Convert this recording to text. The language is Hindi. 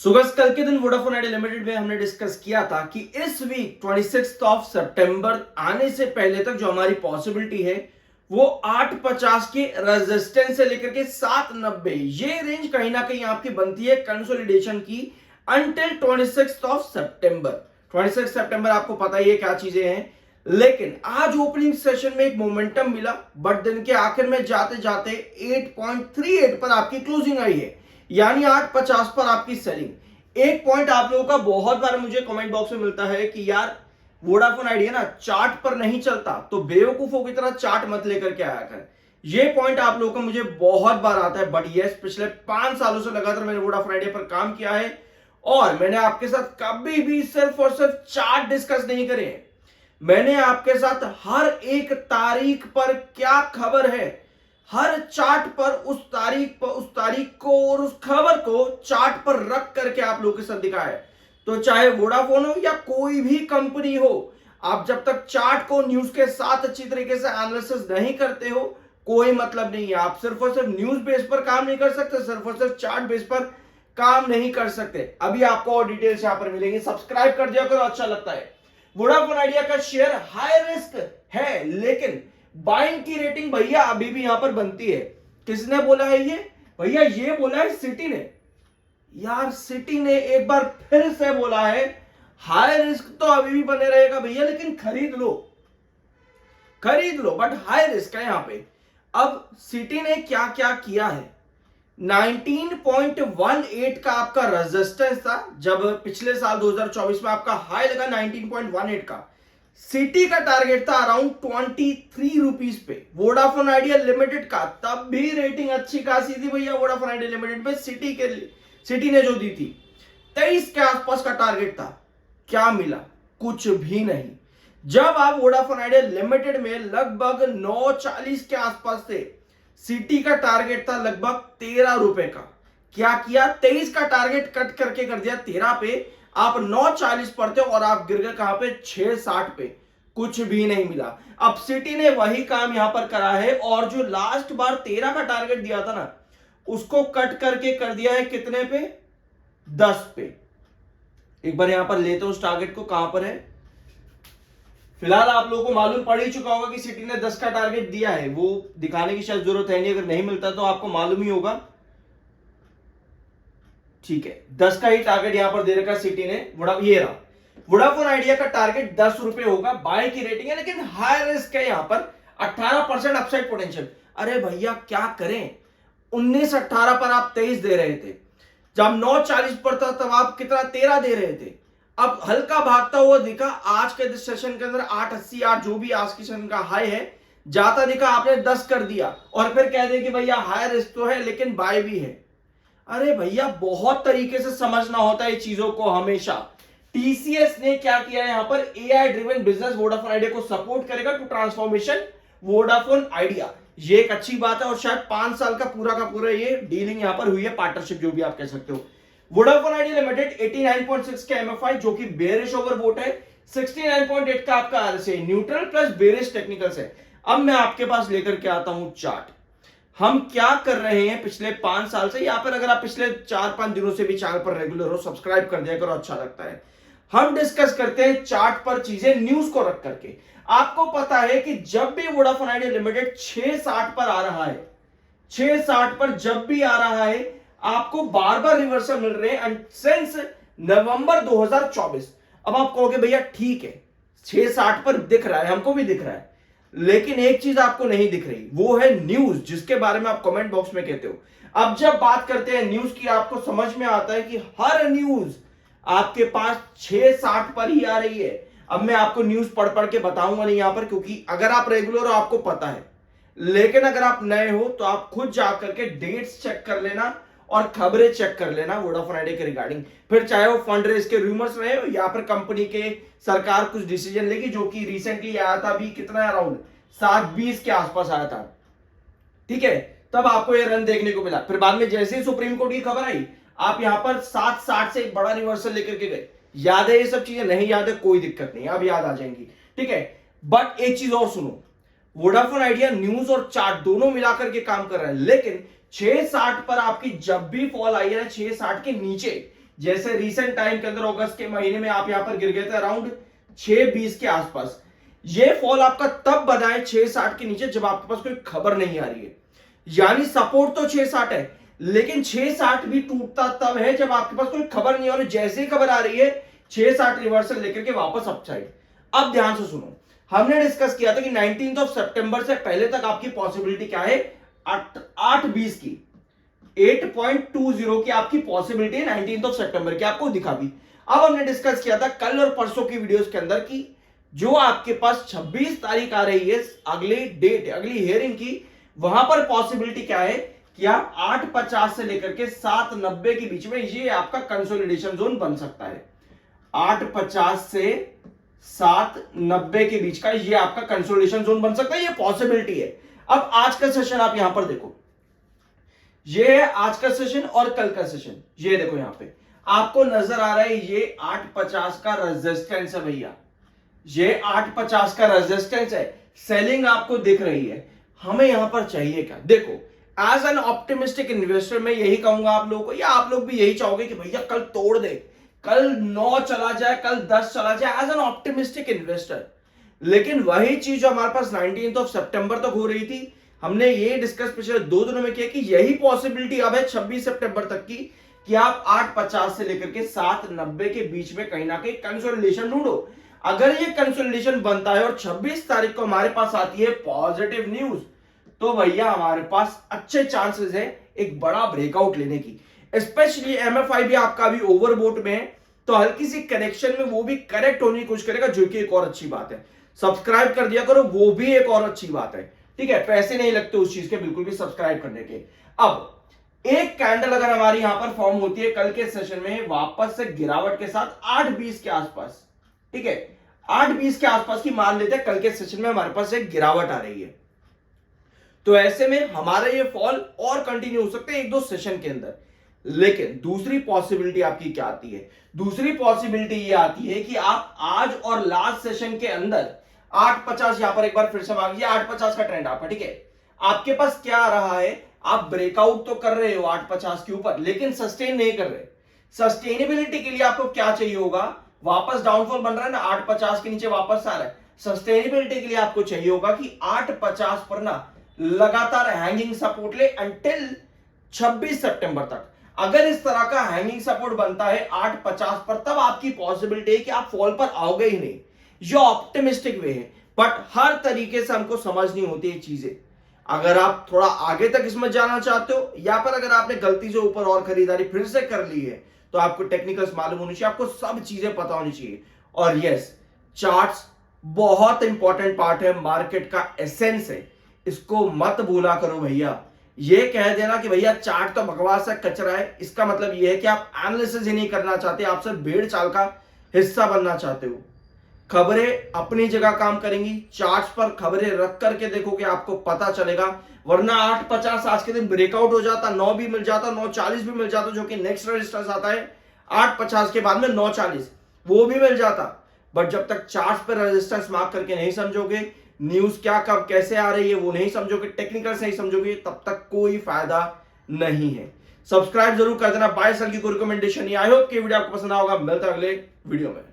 सुगस कल के दिन वोडाफोन आइडिया लिमिटेड में हमने डिस्कस किया था कि इस वीक 26 ऑफ सितंबर आने से पहले तक जो हमारी पॉसिबिलिटी है वो 850 के रेजिस्टेंस से लेकर के 790 ये रेंज कहीं ना कहीं आपकी बनती है कंसोलिडेशन की अंटिल 26 ऑफ सितंबर। 26 सितंबर आपको पता ही है क्या चीजें हैं, लेकिन आज ओपनिंग सेशन में एक मोमेंटम मिला बट दिन के आखिर में जाते जाते 8.38 पर आपकी क्लोजिंग आई है, यानी 850 पर आपकी सेलिंग। एक पॉइंट आप लोगों का बहुत बार मुझे कमेंट बॉक्स में मिलता है कि यार वोडाफोन आइडिया ना चार्ट पर नहीं चलता तो बेवकूफों की तरह चार्ट मत लेकर के आया कर। ये पॉइंट आप लोगों का मुझे बहुत बार आता है, बट यस पिछले 5 सालों से लगातार मैंने वोडाफोन आइडिया पर काम किया है और मैंने आपके साथ कभी भी सिर्फ और सिर्फ चार्ट डिस्कस नहीं करे। मैंने आपके साथ हर एक तारीख पर क्या खबर है, हर चार्ट पर उस तारीख को और उस खबर को चार्ट पर रख करके आप लोगों के साथ दिखाया है। तो चाहे वोडाफोन हो या कोई भी कंपनी हो, आप जब तक चार्ट को न्यूज के साथ अच्छी तरीके से एनालिसिस नहीं करते हो कोई मतलब नहीं है। आप सिर्फ और सिर्फ न्यूज बेस पर काम नहीं कर सकते, सिर्फ और सिर्फ चार्ट बेस पर काम नहीं कर सकते। अभी आपको और डिटेल्स यहां पर मिलेंगे, सब्सक्राइब कर दिया करो, अच्छा लगता है। वोडाफोन आइडिया का शेयर हाई रिस्क है लेकिन बाइंग की रेटिंग भैया अभी भी यहां पर बनती है। किसने बोला है ये? भैया ये बोला है सिटी ने। यार सिटी ने एक बार फिर से बोला है हाई रिस्क तो अभी भी बने रहेगा भैया, लेकिन खरीद लो बट हाई रिस्क है यहां पे। अब सिटी ने क्या क्या किया है, 19.18 का आपका रेजिस्टेंस था जब पिछले साल 2024 में आपका हाई लगा 19.18 का। सिटी का टारगेट था अराउंड 23 रुपीज पे। वोडाफोन आइडिया लिमिटेड का तब भी रेटिंग अच्छी खासी थी भैया, वोडाफोन आइडिया लिमिटेड में सिटी ने जो दी थी 23 के आसपास का टारगेट था। क्या मिला? कुछ भी नहीं। जब आप वोडाफोन आइडिया लिमिटेड में लगभग 9.40 के आसपास थे, सिटी का टारगेट था लगभग 13 रुपए का। क्या किया? 23 का टारगेट कट करके कर दिया 13 पे, आप 9.40 पर थे और आप गिर गए कहां पे? 6.60 पे। कुछ भी नहीं मिला। अब सिटी ने वही काम यहां पर करा है और जो लास्ट बार 13 का टारगेट दिया था ना उसको कट करके कर दिया है कितने पे? 10 पे। एक बार यहां पर लेते हो उस टारगेट को, कहां पर है? फिलहाल आप लोगों को मालूम पड़ ही चुका होगा कि सिटी ने 10 का टारगेट दिया है, वो दिखाने की शायद जरूरत है नहीं, अगर नहीं मिलता तो आपको मालूम ही होगा। ठीक है, 10 का ही टारगेट यहां पर दे रखा सिटी ने। ये रहा वोडाफोन आइडिया का टारगेट 10 रुपए होगा, बाय की रेटिंग है लेकिन हाई रिस्क है यहां पर। 18% अपसाइड पोटेंशियल। अरे भैया क्या करें, 19-18 पर आप 23 दे रहे थे, जब 9.40 पर था तब आप कितना? 13 दे रहे थे। अब हल्का भागता हुआ दिखा आज के सेशन के अंदर 8.80 जो भी आज के सेशन का हाई है जाता दिखा, आपने 10 कर दिया और फिर कह दे कि भैया हाई रिस्क तो है लेकिन बाय भी है। अरे भैया बहुत तरीके से समझना होता है चीजों को हमेशा। टीसीएस ने क्या किया यहां पर? AI driven business Vodafone idea को सपोर्ट करेगा टू ट्रांसफॉर्मेशन वोडाफोन आइडिया। ये एक अच्छी बात है और शायद 5 साल का पूरा ये डीलिंग यहां पर हुई है, पार्टनरशिप जो भी आप कह सकते हो। वोडाफोन आइडिया लिमिटेड 89.6 का एमएफआई जो कि बेरिश ओवरबोट है, 69.8 का आपका RSI neutral plus bearish technicals है। अब मैं आपके पास लेकर के आता हूं चार्ट। हम क्या कर रहे हैं पिछले 5 साल से, यहां पर अगर आप पिछले 4-5 दिनों से भी चैनल पर रेगुलर हो, सब्सक्राइब कर दिया करो, अच्छा लगता है। हम डिस्कस करते हैं चार्ट पर चीजें न्यूज को रख करके। आपको पता है कि जब भी वोडाफोन आइडिया लिमिटेड 6.60 पर आ रहा है, 6.60 पर जब भी आ रहा है आपको बार बार रिवर्सल मिल रहे हैं सिंस नवंबर 2024। अब आप कहोगे भैया ठीक है 6.60 पर दिख रहा है, हमको भी दिख रहा है, लेकिन एक चीज आपको नहीं दिख रही, वो है न्यूज, जिसके बारे में आप कमेंट बॉक्स में कहते हो। अब जब बात करते हैं न्यूज की, आपको समझ में आता है कि हर न्यूज आपके पास 6.60 पर ही आ रही है। अब मैं आपको न्यूज पढ़ पढ़ के बताऊंगा नहीं यहां पर, क्योंकि अगर आप रेगुलर हो आपको पता है, लेकिन अगर आप नए हो तो आप खुद जाकर के डेट्स चेक कर लेना और खबरें चेक कर लेना वोडाफोन आइडिया के रिगार्डिंग। फिर चाहे वो फंड रेज के रूमर्स रहे हो या फिर कंपनी के सरकार कुछ डिसीजन लेगी, जो कि रिसेंटली आया था अभी कितना अराउंड 7.20 के आसपास आया था, ठीक है, तब आपको ये रन देखने को मिला। फिर बाद में जैसे ही सुप्रीम कोर्ट की खबर आई आप यहां पर 7.60 से एक बड़ा रिवर्सल लेकर के गए। याद है ये सब चीजें? नहीं याद है कोई दिक्कत नहीं, अब याद आ जाएंगी, ठीक है। बट एक चीज और सुनो, वोडाफोन आइडिया न्यूज और चार्ट दोनों मिलाकर के काम कर रहा है, लेकिन 6.60 पर आपकी जब भी फॉल आई है ना 6.60 के नीचे, जैसे रिसेंट टाइम के अंदर अगस्त के महीने में आप यहां पर गिर गए थे अराउंड 6.20 के आसपास। ये फॉल आपका तब बना है 6.60 के नीचे जब आपके पास कोई खबर नहीं आ रही है, यानी सपोर्ट तो 6.60 है, लेकिन 6.60 भी टूटता तब है जब आपके पास कोई खबर नहीं है, और जैसे ही खबर आ रही है 6.60 रिवर्सल लेकर के वापस अपसाइड। अब ध्यान से सुनो, हमने डिस्कस किया था कि 19 सितंबर से पहले तक आपकी पॉसिबिलिटी क्या है, 8.20 की, 8.20 की आपकी पॉसिबिलिटी है 19 सितंबर की, आपको दिखा भी। अब हमने डिस्कस किया था कल और परसों की वीडियोस के अंदर की जो आपके पास 26 तारीख आ रही है, अगली डेट, अगली हियरिंग की, वहां पर पॉसिबिलिटी क्या है कि आप 8.50 से लेकर के 7.90 के बीच में ये आपका कंसोलिडेशन जोन बन सकता है। 8.50 से 7.90 के बीच का ये आपका कंसोलिडेशन जोन बन सकता है, ये पॉसिबिलिटी है। अब आज का सेशन आप यहां पर देखो, ये है आज का सेशन और कल का सेशन, ये देखो यहां पे आपको नजर आ रहा है ये 8.50 का रेजिस्टेंस है भैया, ये 8.50 का रेजिस्टेंस है, सेलिंग आपको दिख रही है। हमें यहां पर चाहिए क्या, देखो एज एन ऑप्टिमिस्टिक इन्वेस्टर मैं यही कहूंगा आप लोगों को, या आप लोग भी यही चाहोगे कि भैया कल तोड़ दे, कल 9 चला जाए, कल 10 चला जाए, एज एन ऑप्टिमिस्टिक इन्वेस्टर। लेकिन वही चीज जो हमारे पास 19 सितंबर तक हो रही थी, हमने ये डिस्कस पिछले 2 दिनों में किया कि यही पॉसिबिलिटी अब है 26 सितंबर तक की कि आप 8.50 से लेकर के 7.90 के बीच में कहीं ना कहीं कंसोलिडेशन ढूंढो। अगर ये कंसोलिडेशन बनता है और 26 तारीख को हमारे पास आती है पॉजिटिव न्यूज, तो भैया हमारे पास अच्छे चांसेस है एक बड़ा ब्रेकआउट लेने की। स्पेशली एमएफआई भी आपका अभी ओवरबोट में है, तो हल्की सी कनेक्शन में वो भी करेक्ट होने की कोशिश करेगा, जो कि एक और अच्छी बात है। सब्सक्राइब कर दिया करो, वो भी एक और अच्छी बात है, ठीक है, पैसे नहीं लगते उस चीज के बिल्कुल भी सब्सक्राइब करने के। अब एक कैंडल अगर हमारी यहां पर फॉर्म होती है कल के सेशन में वापस से गिरावट के साथ 8.20 के आसपास, ठीक है, 8.20 के आसपास की मान लेते हैं कल के सेशन में हमारे पास एक गिरावट आ रही है, तो ऐसे में हमारा ये फॉल और कंटिन्यू हो सकते हैं 1-2 सेशन के अंदर। लेकिन दूसरी पॉसिबिलिटी आपकी क्या आती है, दूसरी पॉसिबिलिटी ये आती है कि आप आज और लास्ट सेशन के अंदर 8.50 यहां पर एक बार फिर से मांगिए, 8.50 का ट्रेंड आपका, ठीक है, आपके पास क्या आ रहा है, आप ब्रेकआउट तो कर रहे हो 8.50 के ऊपर, लेकिन सस्टेन नहीं कर रहे। सस्टेनेबिलिटी के लिए आपको क्या चाहिए होगा, वापस डाउनफॉल बन रहा है ना, 8.50 के नीचे वापस आ रहा है, सस्टेनेबिलिटी के लिए आपको चाहिए होगा कि 8.50 पर ना लगातार हैंगिंग सपोर्ट ले अंटिल 26 सितंबर तक। अगर इस तरह का हैंगिंग सपोर्ट बनता है 8.50 पर, तब आपकी पॉसिबिलिटी है कि आप फॉल पर आओगे ही नहीं। ये ऑप्टिमिस्टिक वे है, बट हर तरीके से हमको समझनी होती है चीजें। अगर आप थोड़ा आगे तक इसमें जाना चाहते हो, या पर अगर आपने गलती से ऊपर और खरीदारी फिर से कर ली है, तो आपको टेक्निकल्स मालूम होनी चाहिए, आपको सब चीजें पता होनी चाहिए। और यस, चार्ट्स बहुत इंपॉर्टेंट पार्ट है, मार्केट का एसेंस है, इसको मत भूला करो भैया। ये कह देना कि भैया चार्ट तो बकवास है, कचरा है, इसका मतलब ये है कि आप एनालिसिस ही नहीं करना चाहते, आप सिर्फ भेड़ चाल का हिस्सा बनना चाहते हो। खबरें अपनी जगह काम करेंगी, चार्ट्स पर खबरें रख करके देखोगे आपको पता चलेगा, वरना 8.50 आज के दिन ब्रेकआउट हो जाता, 9 भी मिल जाता, 9.40 भी मिल जाता, जो कि नेक्स्ट रेजिस्टेंस आता है 8.50 के बाद में 9.40, वो भी मिल जाता। बट जब तक चार्ट्स पर रेजिस्टेंस मार्क करके नहीं समझोगे, न्यूज क्या कब कैसे आ रही है वो नहीं समझोगे, टेक्निकल नहीं समझोगे, तब तक कोई फायदा नहीं है। सब्सक्राइब जरूर कर देना, बाय सेल की कोई रिकमेंडेशन नहीं। आई होप कि वीडियो आपको पसंद आएगा, मिलता है अगले वीडियो में।